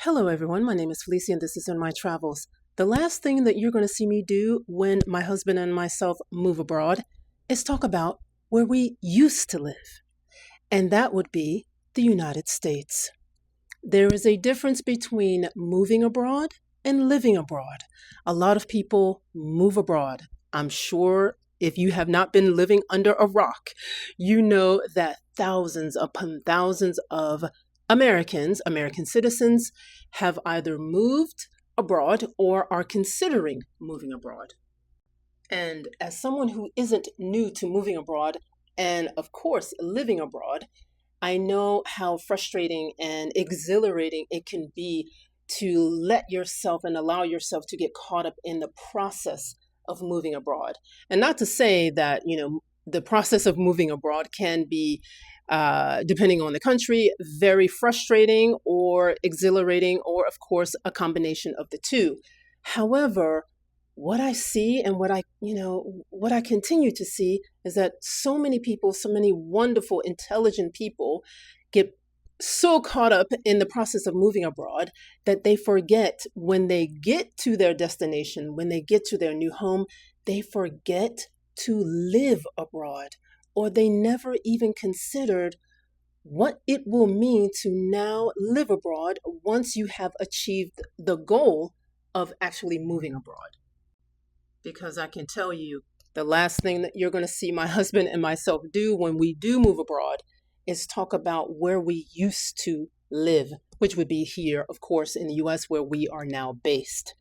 Hello everyone, my name is Felicia and this is On My Travels. The last thing that you're going to see me do when my husband and myself move abroad is talk about where we used to live. And that would be the United States. There is a difference between moving abroad and living abroad. A lot of people move abroad. I'm sure if you have not been living under a rock, you know that thousands upon thousands of American citizens have either moved abroad or are considering moving abroad. And as someone who isn't new to moving abroad and, of course, living abroad, I know how frustrating and exhilarating it can be to let yourself and allow yourself to get caught up in the process of moving abroad. And not to say that, the process of moving abroad can be, depending on the country, very frustrating or exhilarating, or of course, a combination of the two. However, what I see and what I continue to see is that so many people, so many wonderful, intelligent people get so caught up in the process of moving abroad that they forget when they get to their destination, when they get to their new home, they forget to live abroad, or they never even considered what it will mean to now live abroad once you have achieved the goal of actually moving abroad. Because I can tell you, the last thing that you're going to see my husband and myself do when we do move abroad is talk about where we used to live, which would be here, of course, in the US, where we are now based.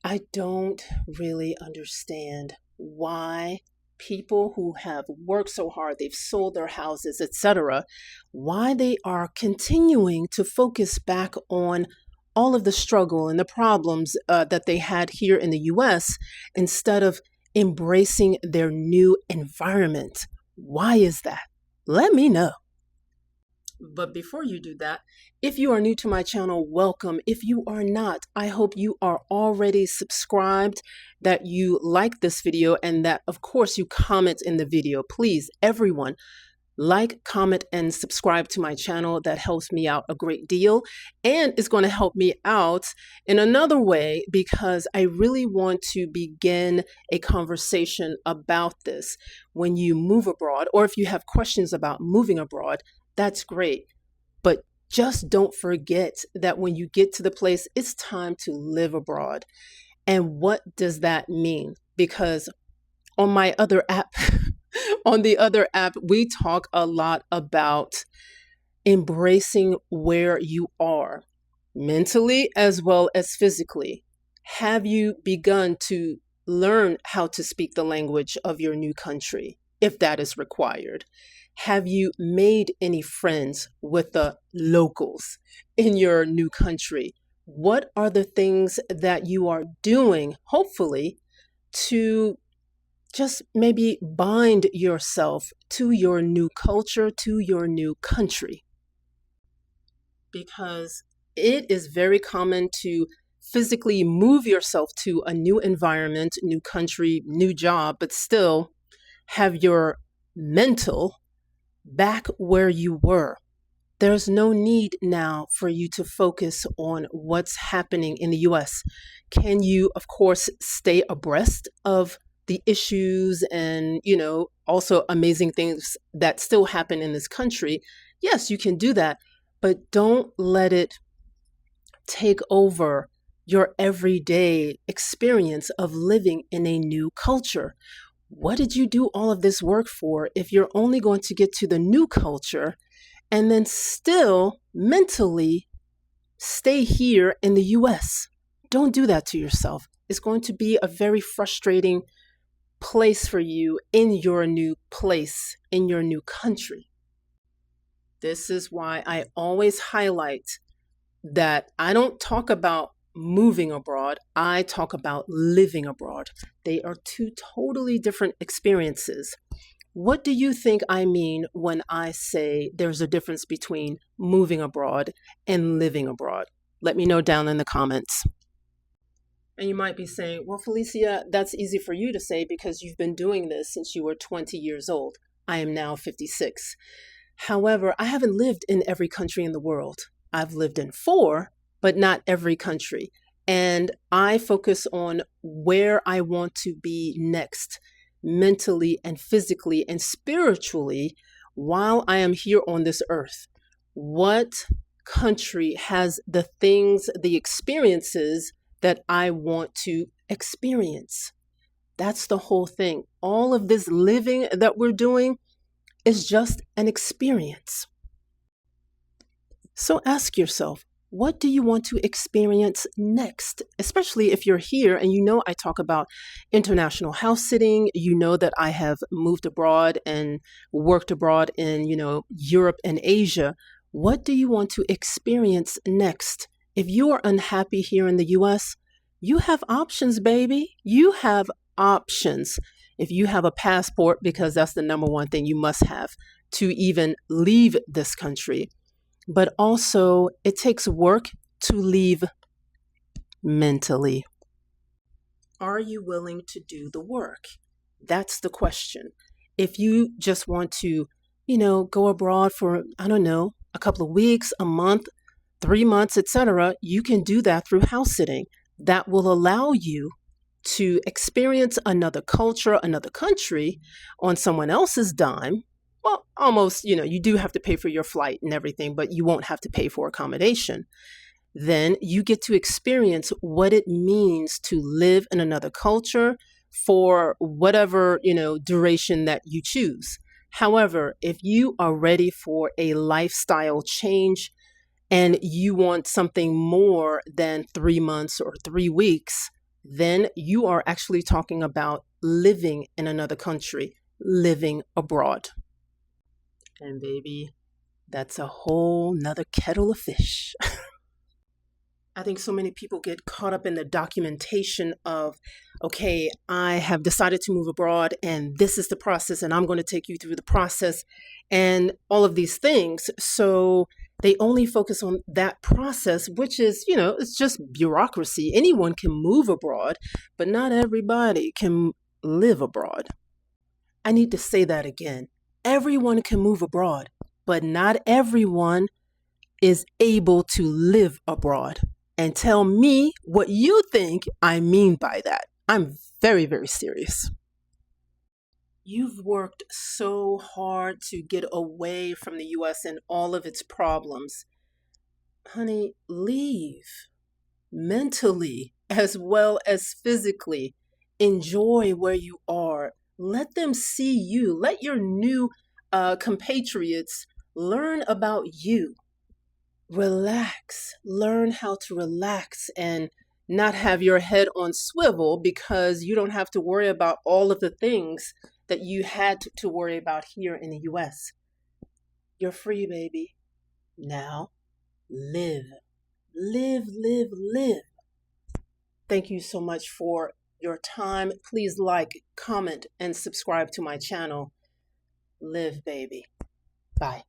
I don't really understand why people who have worked so hard, they've sold their houses, etc., why they are continuing to focus back on all of the struggle and the problems that they had here in the US instead of embracing their new environment. Why is that? Let me know. But before you do that, if you are new to my channel, welcome. If you are not, I hope you are already subscribed, that you like this video, and that, of course, you comment in the video. Please, everyone, like, comment, and subscribe to my channel. That helps me out a great deal, and it's going to help me out in another way because I really want to begin a conversation about this. When you move abroad, or if you have questions about moving abroad, that's great. But just don't forget that when you get to the place, it's time to live abroad. And what does that mean? Because on my other app, on the other app, we talk a lot about embracing where you are, mentally as well as physically. Have you begun to learn how to speak the language of your new country, if that is required? Have you made any friends with the locals in your new country? What are the things that you are doing, hopefully, to just maybe bind yourself to your new culture, to your new country? Because it is very common to physically move yourself to a new environment, new country, new job, but still have your mental back where you were. There's no need now for you to focus on what's happening in the US. Can you, of course, stay abreast of the issues and, also amazing things that still happen in this country? Yes, you can do that, but don't let it take over your everyday experience of living in a new culture. What did you do all of this work for if you're only going to get to the new culture and then still mentally stay here in the US? Don't do that to yourself. It's going to be a very frustrating place for you in your new place, in your new country. This is why I always highlight that I don't talk about moving abroad, I talk about living abroad. They are two totally different experiences. What do you think I mean when I say there's a difference between moving abroad and living abroad? Let me know down in the comments. And you might be saying, well, Felicia, that's easy for you to say because you've been doing this since you were 20 years old. I am now 56. However, I haven't lived in every country in the world. I've lived in 4, but not every country. And I focus on where I want to be next, mentally and physically and spiritually, while I am here on this earth. What country has the things, the experiences that I want to experience? That's the whole thing. All of this living that we're doing is just an experience. So ask yourself, what do you want to experience next? Especially if you're here and you know I talk about international house sitting, you know that I have moved abroad and worked abroad in, Europe and Asia. What do you want to experience next? If you are unhappy here in the US, you have options, baby. You have options. If you have a passport, because that's the number one thing you must have to even leave this country. But also, it takes work to leave mentally. Are you willing to do the work? That's the question. If you just want to, go abroad for, I don't know, a couple of weeks, a month, 3 months, etc., you can do that through house sitting. That will allow you to experience another culture, another country on someone else's dime. Well, almost, you do have to pay for your flight and everything, but you won't have to pay for accommodation. Then you get to experience what it means to live in another culture for whatever, duration that you choose. However, if you are ready for a lifestyle change and you want something more than 3 months or 3 weeks, then you are actually talking about living in another country, living abroad. And baby, that's a whole nother kettle of fish. I think so many people get caught up in the documentation of, okay, I have decided to move abroad and this is the process and I'm going to take you through the process and all of these things. So they only focus on that process, which is, it's just bureaucracy. Anyone can move abroad, but not everybody can live abroad. I need to say that again. Everyone can move abroad, but not everyone is able to live abroad. And tell me what you think I mean by that. I'm very, very serious. You've worked so hard to get away from the US and all of its problems. Honey, leave mentally as well as physically. Enjoy where you are. Let them see you. Let your new compatriots learn about you. Relax. Learn how to relax and not have your head on swivel because you don't have to worry about all of the things that you had to worry about here in the US. You're free, baby. Now, live. Live, live, live. Thank you so much for your time. Please like, comment, and subscribe to my channel. Live, baby. Bye.